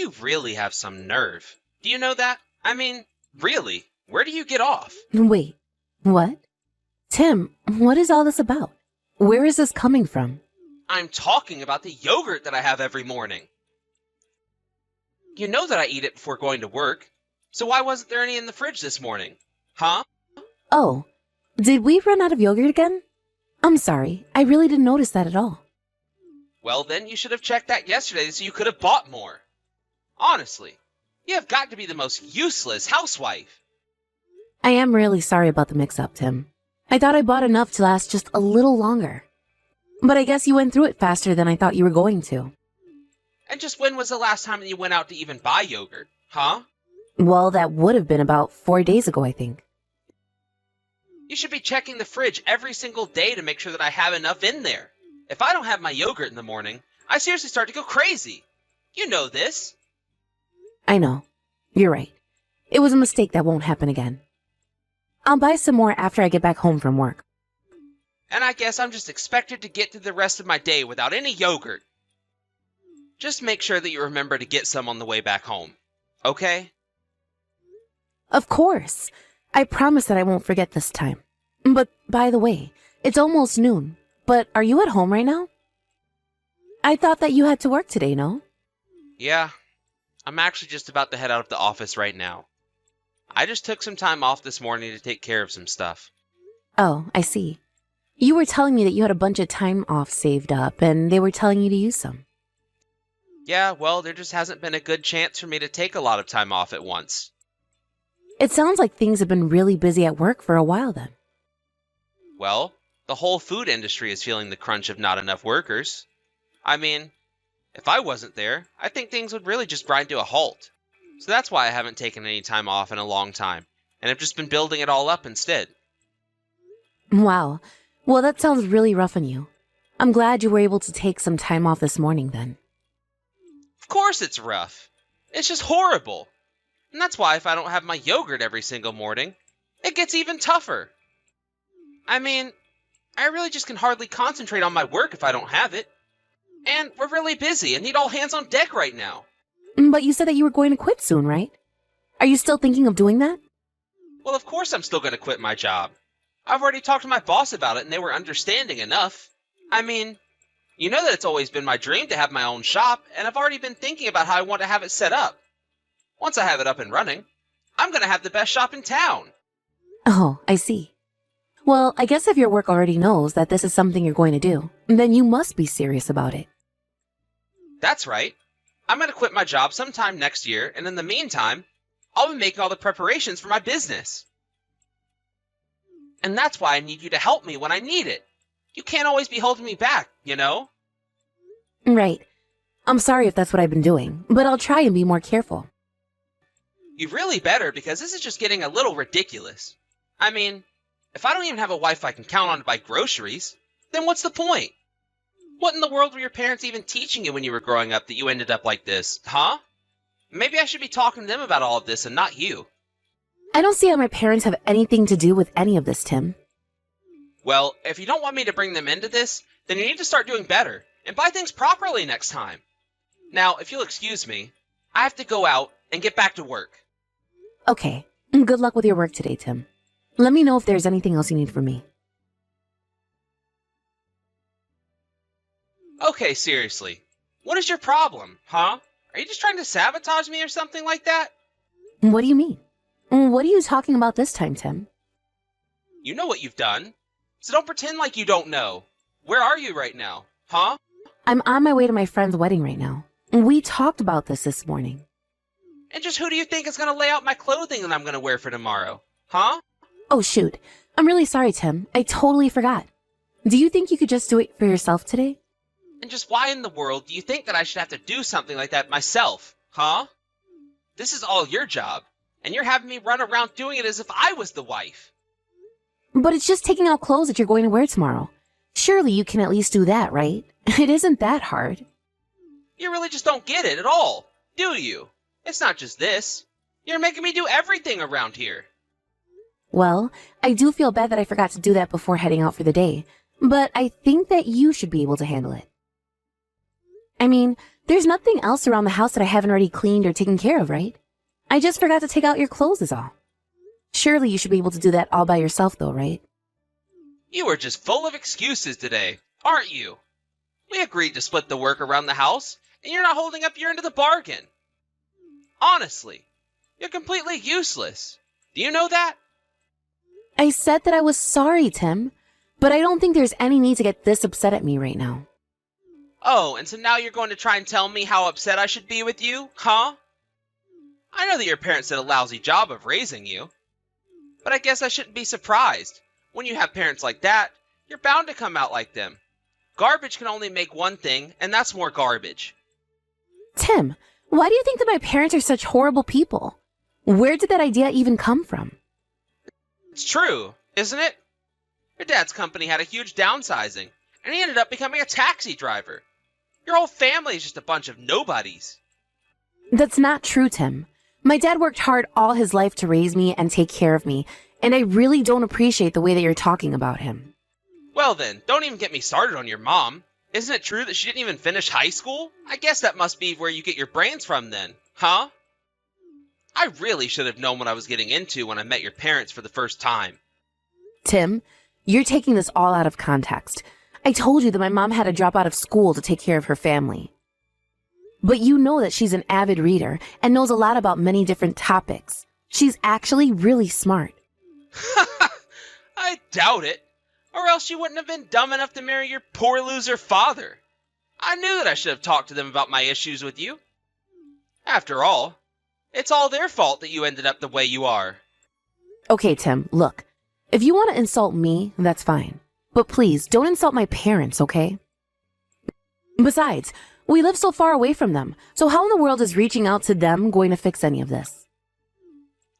You really have some nerve. Do you know that? I mean, really, where do you get off? Wait, what? Tim, what is all this about? Where is this coming from? I'm talking about the yogurt that I have every morning. You know that I eat it before going to work, so why wasn't there any in the fridge this morning? Huh? Oh, did we run out of yogurt again? I'm sorry, I really didn't notice that at all. Well, then you should have checked that yesterday so you could have bought more. Honestly, you have got to be the most useless housewife. I am really sorry about the mix-up, Tim. I thought I bought enough to last just a little longer. But I guess you went through it faster than I thought you were going to. And just when was the last time that you went out to even buy yogurt, huh? Well, that would have been about 4 days ago, I think. You should be checking the fridge every single day to make sure that I have enough in there. If I don't have my yogurt in the morning, I seriously start to go crazy. You know this. I know. You're right. It was a mistake that won't happen again. I'll buy some more after I get back home from work. And I guess I'm just expected to get through the rest of my day without any yogurt. Just make sure that you remember to get some on the way back home. Okay? Of course. I promise that I won't forget this time. But by the way, it's almost noon. But are you at home right now? I thought that you had to work today, no? Yeah. I'm actually just about to head out of the office right now. I just took some time off this morning to take care of some stuff. Oh, I see. You were telling me that you had a bunch of time off saved up, and they were telling you to use some. Yeah, well, there just hasn't been a good chance for me to take a lot of time off at once. It sounds like things have been really busy at work for a while then. Well, the whole food industry is feeling the crunch of not enough workers. I mean, if I wasn't there, I think things would really just grind to a halt. So that's why I haven't taken any time off in a long time, and have just been building it all up instead. Wow. Well, that sounds really rough on you. I'm glad you were able to take some time off this morning then. Of course it's rough. It's just horrible. And that's why if I don't have my yogurt every single morning, it gets even tougher. I mean, I really just can hardly concentrate on my work if I don't have it. And we're really busy and need all hands on deck right now. But you said that you were going to quit soon, right? Are you still thinking of doing that? Well, of course I'm still going to quit my job. I've already talked to my boss about it and they were understanding enough. I mean, you know that it's always been my dream to have my own shop, and I've already been thinking about how I want to have it set up. Once I have it up and running, I'm going to have the best shop in town. Oh, I see. Well, I guess if your work already knows that this is something you're going to do, then you must be serious about it. That's right. I'm going to quit my job sometime next year, and in the meantime, I'll be making all the preparations for my business. And that's why I need you to help me when I need it. You can't always be holding me back, you know? Right. I'm sorry if that's what I've been doing, but I'll try and be more careful. You really better, because this is just getting a little ridiculous. I mean, if I don't even have a wife I can count on to buy groceries, then what's the point? What in the world were your parents even teaching you when you were growing up that you ended up like this, huh? Maybe I should be talking to them about all of this and not you. I don't see how my parents have anything to do with any of this, Tim. Well, if you don't want me to bring them into this, then you need to start doing better and buy things properly next time. Now, if you'll excuse me, I have to go out and get back to work. Okay. Good luck with your work today, Tim. Let me know if there's anything else you need from me. Okay, seriously. What is your problem, huh? Are you just trying to sabotage me or something like that? What do you mean? What are you talking about this time, Tim? You know what you've done. So don't pretend like you don't know. Where are you right now, huh? I'm on my way to my friend's wedding right now. We talked about this morning. And just who do you think is going to lay out my clothing that I'm going to wear for tomorrow, huh? Oh, shoot. I'm really sorry, Tim. I totally forgot. Do you think you could just do it for yourself today? And just why in the world do you think that I should have to do something like that myself, huh? This is all your job, and you're having me run around doing it as if I was the wife. But it's just taking out clothes that you're going to wear tomorrow. Surely you can at least do that, right? It isn't that hard. You really just don't get it at all, do you? It's not just this. You're making me do everything around here. Well, I do feel bad that I forgot to do that before heading out for the day, but I think that you should be able to handle it. I mean, there's nothing else around the house that I haven't already cleaned or taken care of, right? I just forgot to take out your clothes is all. Surely you should be able to do that all by yourself though, right? You are just full of excuses today, aren't you? We agreed to split the work around the house, and you're not holding up your end of the bargain. Honestly, you're completely useless. Do you know that? I said that I was sorry, Tim, but I don't think there's any need to get this upset at me right now. Oh, and so now you're going to try and tell me how upset I should be with you, huh? I know that your parents did a lousy job of raising you, but I guess I shouldn't be surprised. When you have parents like that, you're bound to come out like them. Garbage can only make one thing, and that's more garbage. Tim, why do you think that my parents are such horrible people? Where did that idea even come from? It's true, isn't it? Your dad's company had a huge downsizing, and he ended up becoming a taxi driver. Your whole family is just a bunch of nobodies. That's not true, Tim. My dad worked hard all his life to raise me and take care of me, and I really don't appreciate the way that you're talking about him. Well then, don't even get me started on your mom. Isn't it true that she didn't even finish high school? I guess that must be where you get your brains from then, huh? I really should have known what I was getting into when I met your parents for the first time. Tim, you're taking this all out of context. I told you that my mom had to drop out of school to take care of her family. But you know that she's an avid reader and knows a lot about many different topics. She's actually really smart. I doubt it. Or else you wouldn't have been dumb enough to marry your poor loser father. I knew that I should have talked to them about my issues with you. After all, it's all their fault that you ended up the way you are. Okay, Tim, look. If you want to insult me, that's fine. But please, don't insult my parents, okay? Besides, we live so far away from them, so how in the world is reaching out to them going to fix any of this?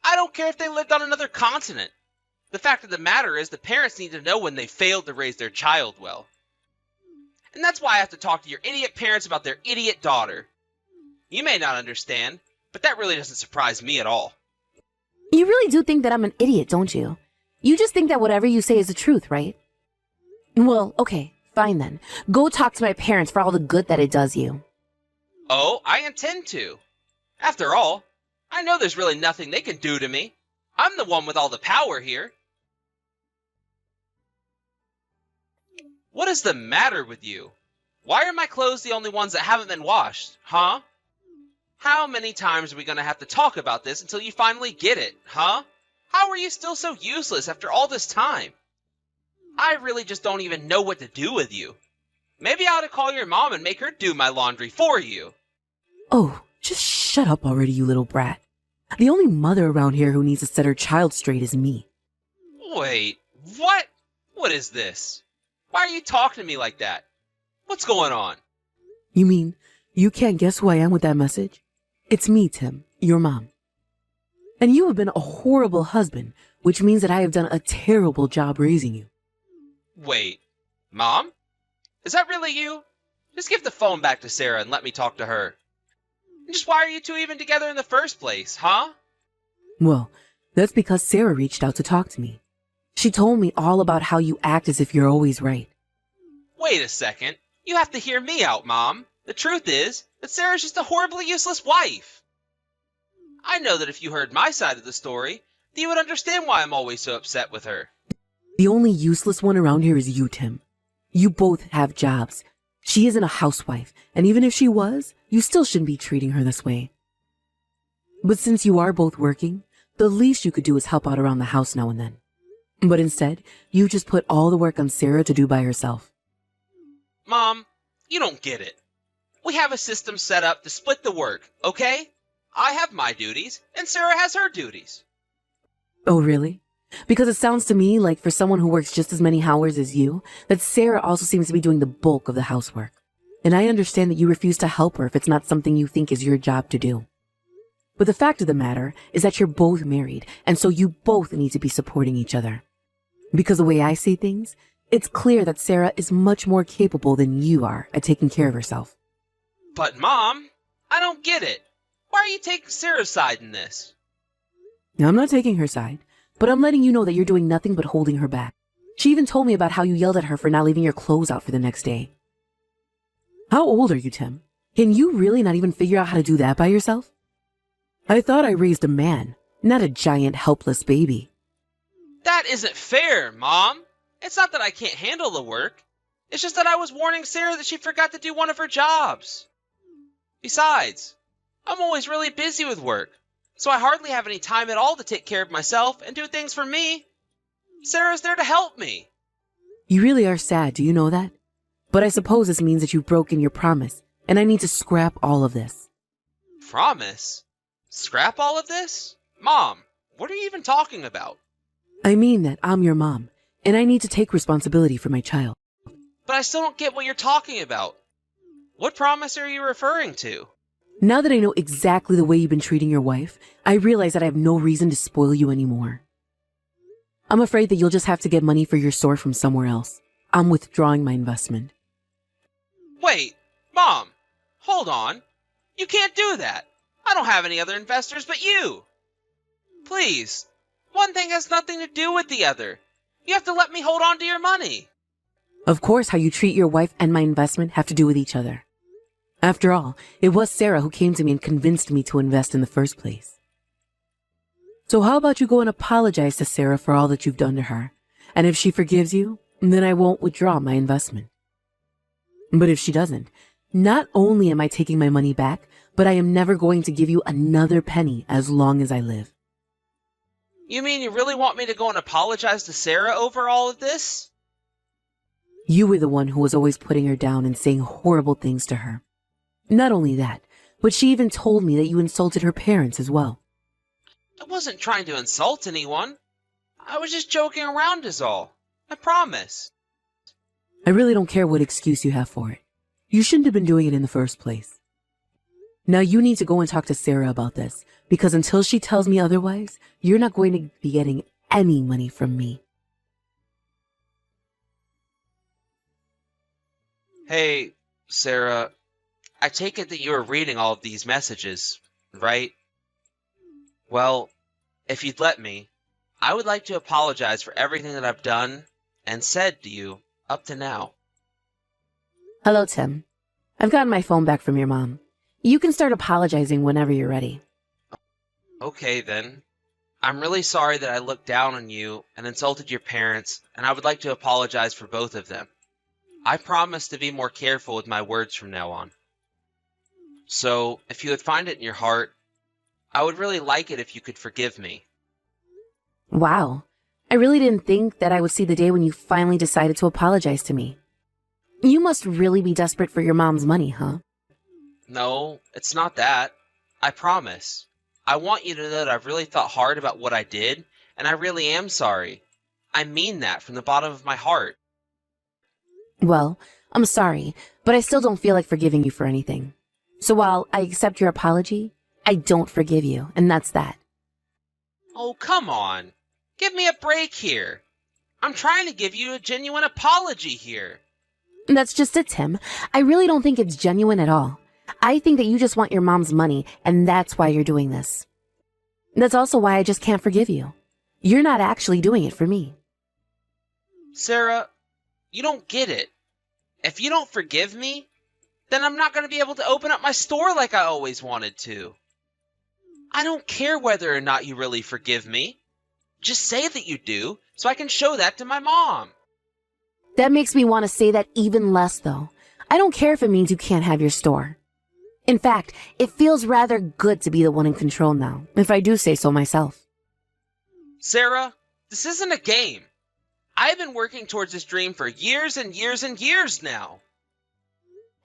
I don't care if they lived on another continent. The fact of the matter is the parents need to know when they failed to raise their child well. And that's why I have to talk to your idiot parents about their idiot daughter. You may not understand, but that really doesn't surprise me at all. You really do think that I'm an idiot, don't you? You just think that whatever you say is the truth, right? Well, okay, fine then. Go talk to my parents for all the good that it does you. Oh, I intend to. After all, I know there's really nothing they can do to me. I'm the one with all the power here. What is the matter with you? Why are my clothes the only ones that haven't been washed, huh? How many times are we going to have to talk about this until you finally get it, huh? How are you still so useless after all this time? I really just don't even know what to do with you. Maybe I ought to call your mom and make her do my laundry for you. Oh, just shut up already, you little brat. The only mother around here who needs to set her child straight is me. Wait, what? What is this? Why are you talking to me like that? What's going on? You mean you can't guess who I am with that message? It's me, Tim, your mom. And you have been a horrible husband, which means that I have done a terrible job raising you. Wait, Mom? Is that really you? Just give the phone back to Sarah and let me talk to her. And just why are you two even together in the first place, huh? Well, that's because Sarah reached out to talk to me. She told me all about how you act as if you're always right. Wait a second. You have to hear me out, Mom. The truth is that Sarah's just a horribly useless wife. I know that if you heard my side of the story, then you would understand why I'm always so upset with her. The only useless one around here is you, Tim. You both have jobs. She isn't a housewife, and even if she was, you still shouldn't be treating her this way. But since you are both working, the least you could do is help out around the house now and then. But instead, you just put all the work on Sarah to do by herself. Mom, you don't get it. We have a system set up to split the work, okay? I have my duties, and Sarah has her duties. Oh, really? Because it sounds to me like for someone who works just as many hours as you, that Sarah also seems to be doing the bulk of the housework. And I understand that you refuse to help her if it's not something you think is your job to do. But the fact of the matter is that you're both married, and so you both need to be supporting each other. Because the way I see things, it's clear that Sarah is much more capable than you are at taking care of herself. But Mom, I don't get it. Why are you taking Sarah's side in this? Now, I'm not taking her side, but I'm letting you know that you're doing nothing but holding her back. She even told me about how you yelled at her for not leaving your clothes out for the next day. How old are you, Tim? Can you really not even figure out how to do that by yourself? I thought I raised a man, not a giant helpless baby. That isn't fair, Mom. It's not that I can't handle the work. It's just that I was warning Sarah that she forgot to do one of her jobs. Besides, I'm always really busy with work, so I hardly have any time at all to take care of myself and do things for me. Sarah's there to help me. You really are sad, do you know that? But I suppose this means that you've broken your promise, and I need to scrap all of this. Promise? Scrap all of this? Mom, what are you even talking about? I mean that I'm your mom, and I need to take responsibility for my child. But I still don't get what you're talking about. What promise are you referring to? Now that I know exactly the way you've been treating your wife, I realize that I have no reason to spoil you anymore. I'm afraid that you'll just have to get money for your store from somewhere else. I'm withdrawing my investment. Wait, Mom, hold on. You can't do that. I don't have any other investors but you. Please, one thing has nothing to do with the other. You have to let me hold on to your money. Of course, how you treat your wife and my investment have to do with each other. After all, it was Sarah who came to me and convinced me to invest in the first place. So how about you go and apologize to Sarah for all that you've done to her? And if she forgives you, then I won't withdraw my investment. But if she doesn't, not only am I taking my money back, but I am never going to give you another penny as long as I live. You mean you really want me to go and apologize to Sarah over all of this? You were the one who was always putting her down and saying horrible things to her. Not only that, but she even told me that you insulted her parents as well. I wasn't trying to insult anyone. I was just joking around is all. I promise. I really don't care what excuse you have for it. You shouldn't have been doing it in the first place. Now you need to go and talk to Sarah about this, because until she tells me otherwise, you're not going to be getting any money from me. Hey, Sarah, I take it that you were reading all of these messages, right? Well, if you'd let me, I would like to apologize for everything that I've done and said to you up to now. Hello, Tim. I've gotten my phone back from your mom. You can start apologizing whenever you're ready. Okay, then. I'm really sorry that I looked down on you and insulted your parents, and I would like to apologize for both of them. I promise to be more careful with my words from now on. So, if you would find it in your heart, I would really like it if you could forgive me. Wow. I really didn't think that I would see the day when you finally decided to apologize to me. You must really be desperate for your mom's money, huh? No, it's not that. I promise. I want you to know that I've really thought hard about what I did, and I really am sorry. I mean that from the bottom of my heart. Well, I'm sorry, but I still don't feel like forgiving you for anything. So while I accept your apology, I don't forgive you, and that's that. Oh, come on. Give me a break here. I'm trying to give you a genuine apology here. That's just it, Tim. I really don't think it's genuine at all. I think that you just want your mom's money, and that's why you're doing this. That's also why I just can't forgive you. You're not actually doing it for me. Sarah, you don't get it. If you don't forgive me, then I'm not going to be able to open up my store like I always wanted to. I don't care whether or not you really forgive me. Just say that you do, so I can show that to my mom. That makes me want to say that even less, though. I don't care if it means you can't have your store. In fact, it feels rather good to be the one in control now, if I do say so myself. Sarah, this isn't a game. I've been working towards this dream for years and years and years now.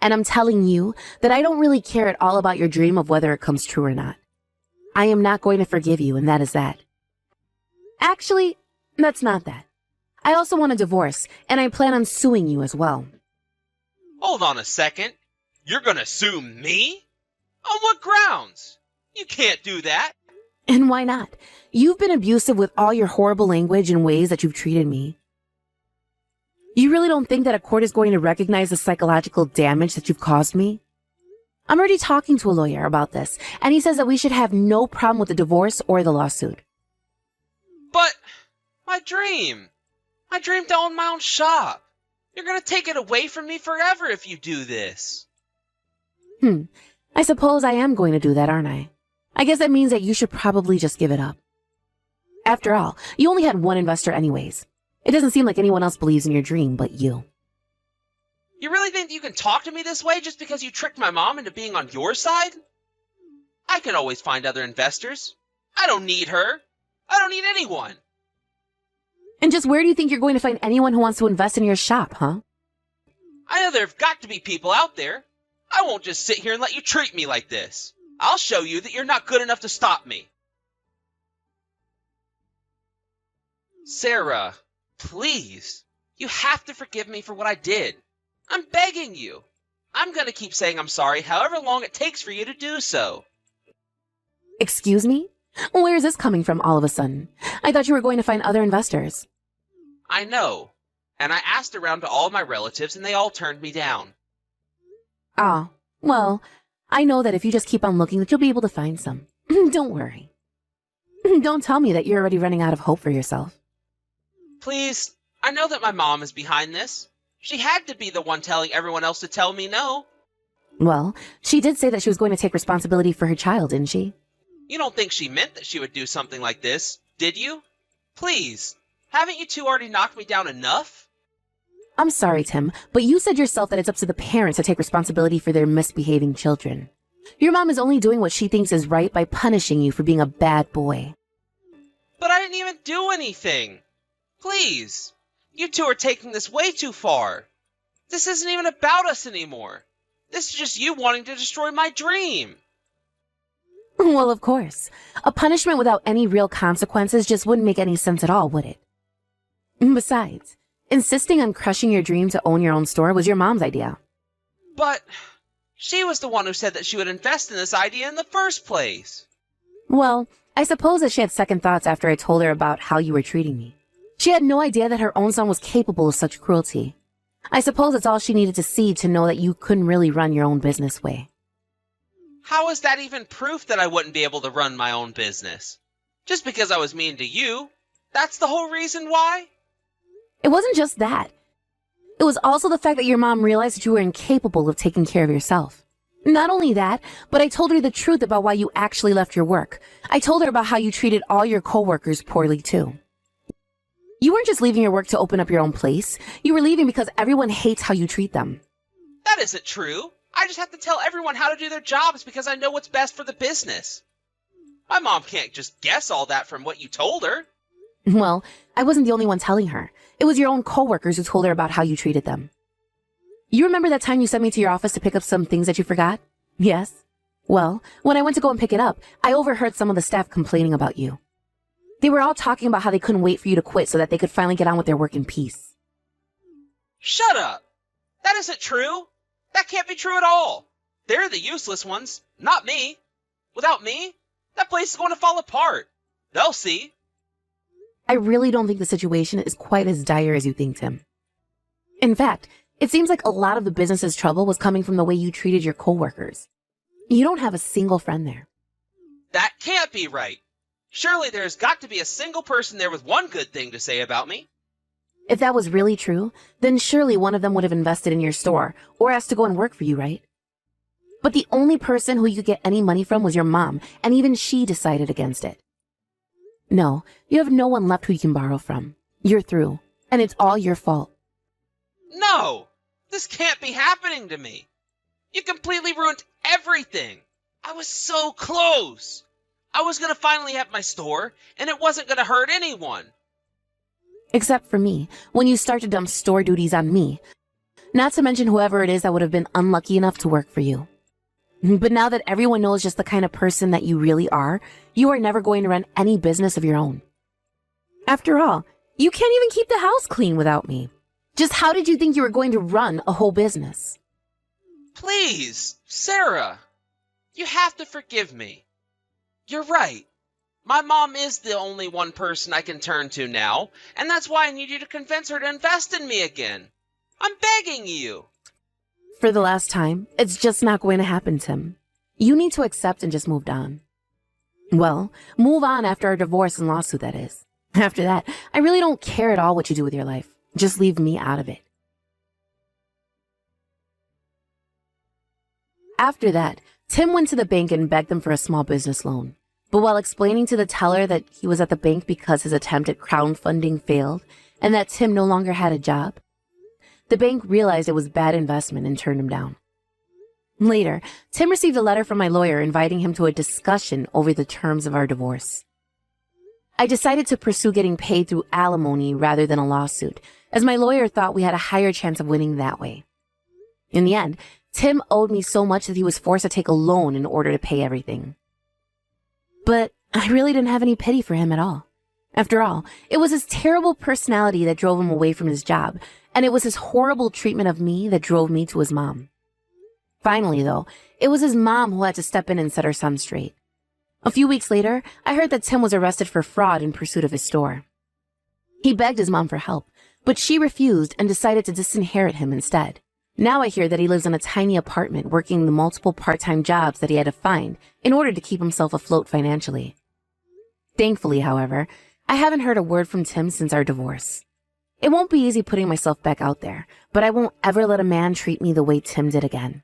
And I'm telling you that I don't really care at all about your dream of whether it comes true or not. I am not going to forgive you, and that is that. Actually, that's not that. I also want a divorce, and I plan on suing you as well. Hold on a second. You're gonna sue me? On what grounds? You can't do that. And why not? You've been abusive with all your horrible language and ways that you've treated me. You really don't think that a court is going to recognize the psychological damage that you've caused me? I'm already talking to a lawyer about this, and he says that we should have no problem with the divorce or the lawsuit. But my dream to own my own shop. You're gonna take it away from me forever if you do this. I suppose I am going to do that, aren't I? I guess that means that you should probably just give it up. After all, you only had one investor anyways. It doesn't seem like anyone else believes in your dream but you. You really think that you can talk to me this way just because you tricked my mom into being on your side? I can always find other investors. I don't need her. I don't need anyone. And just where do you think you're going to find anyone who wants to invest in your shop, huh? I know there have got to be people out there. I won't just sit here and let you treat me like this. I'll show you that you're not good enough to stop me. Sarah, please. You have to forgive me for what I did. I'm begging you. I'm going to keep saying I'm sorry however long it takes for you to do so. Excuse me? Where is this coming from all of a sudden? I thought you were going to find other investors. I know. And I asked around to all my relatives and they all turned me down. Ah, well, I know that if you just keep on looking that you'll be able to find some. Don't worry. Don't tell me that you're already running out of hope for yourself. Please, I know that my mom is behind this. She had to be the one telling everyone else to tell me no. Well, she did say that she was going to take responsibility for her child, didn't she? You don't think she meant that she would do something like this, did you? Please, haven't you two already knocked me down enough? I'm sorry, Tim, but you said yourself that it's up to the parents to take responsibility for their misbehaving children. Your mom is only doing what she thinks is right by punishing you for being a bad boy. But I didn't even do anything. Please, you two are taking this way too far. This isn't even about us anymore. This is just you wanting to destroy my dream. Well, of course. A punishment without any real consequences just wouldn't make any sense at all, would it? Besides, insisting on crushing your dream to own your own store was your mom's idea. But she was the one who said that she would invest in this idea in the first place. Well, I suppose that she had second thoughts after I told her about how you were treating me. She had no idea that her own son was capable of such cruelty. I suppose that's all she needed to see to know that you couldn't really run your own business way. How is that even proof that I wouldn't be able to run my own business? Just because I was mean to you, that's the whole reason why? It wasn't just that. It was also the fact that your mom realized that you were incapable of taking care of yourself. Not only that, but I told her the truth about why you actually left your work. I told her about how you treated all your coworkers poorly too. You weren't just leaving your work to open up your own place. You were leaving because everyone hates how you treat them. That isn't true. I just have to tell everyone how to do their jobs because I know what's best for the business. My mom can't just guess all that from what you told her. Well, I wasn't the only one telling her. It was your own coworkers who told her about how you treated them. You remember that time you sent me to your office to pick up some things that you forgot? Yes. Well, when I went to go and pick it up, I overheard some of the staff complaining about you. They were all talking about how they couldn't wait for you to quit so that they could finally get on with their work in peace. Shut up! That isn't true! That can't be true at all! They're the useless ones, not me. Without me, that place is going to fall apart. They'll see. I really don't think the situation is quite as dire as you think, Tim. In fact, it seems like a lot of the business's trouble was coming from the way you treated your coworkers. You don't have a single friend there. That can't be right. Surely there's got to be a single person there with one good thing to say about me. If that was really true, then surely one of them would have invested in your store or asked to go and work for you, right? But the only person who you could get any money from was your mom, and even she decided against it. No, you have no one left who you can borrow from. You're through, and it's all your fault. No! This can't be happening to me. You completely ruined everything. I was so close. I was going to finally have my store, and it wasn't going to hurt anyone. Except for me, when you start to dump store duties on me. Not to mention whoever it is that would have been unlucky enough to work for you. But now that everyone knows just the kind of person that you really are, you are never going to run any business of your own. After all, you can't even keep the house clean without me. Just how did you think you were going to run a whole business? Please, Sarah, you have to forgive me. You're right. My mom is the only one person I can turn to now, and that's why I need you to convince her to invest in me again. I'm begging you. For the last time, it's just not going to happen, Tim. You need to accept and just move on. Well, move on after our divorce and lawsuit, that is. After that, I really don't care at all what you do with your life. Just leave me out of it. After that, Tim went to the bank and begged them for a small business loan. But while explaining to the teller that he was at the bank because his attempt at crowdfunding failed and that Tim no longer had a job, the bank realized it was bad investment and turned him down. Later, Tim received a letter from my lawyer inviting him to a discussion over the terms of our divorce. I decided to pursue getting paid through alimony rather than a lawsuit, as my lawyer thought we had a higher chance of winning that way. In the end, Tim owed me so much that he was forced to take a loan in order to pay everything. But I really didn't have any pity for him at all. After all, it was his terrible personality that drove him away from his job, and it was his horrible treatment of me that drove me to his mom. Finally, though, it was his mom who had to step in and set her son straight. A few weeks later, I heard that Tim was arrested for fraud in pursuit of his store. He begged his mom for help, but she refused and decided to disinherit him instead. Now I hear that he lives in a tiny apartment working the multiple part-time jobs that he had to find in order to keep himself afloat financially. Thankfully, however, I haven't heard a word from Tim since our divorce. It won't be easy putting myself back out there, but I won't ever let a man treat me the way Tim did again.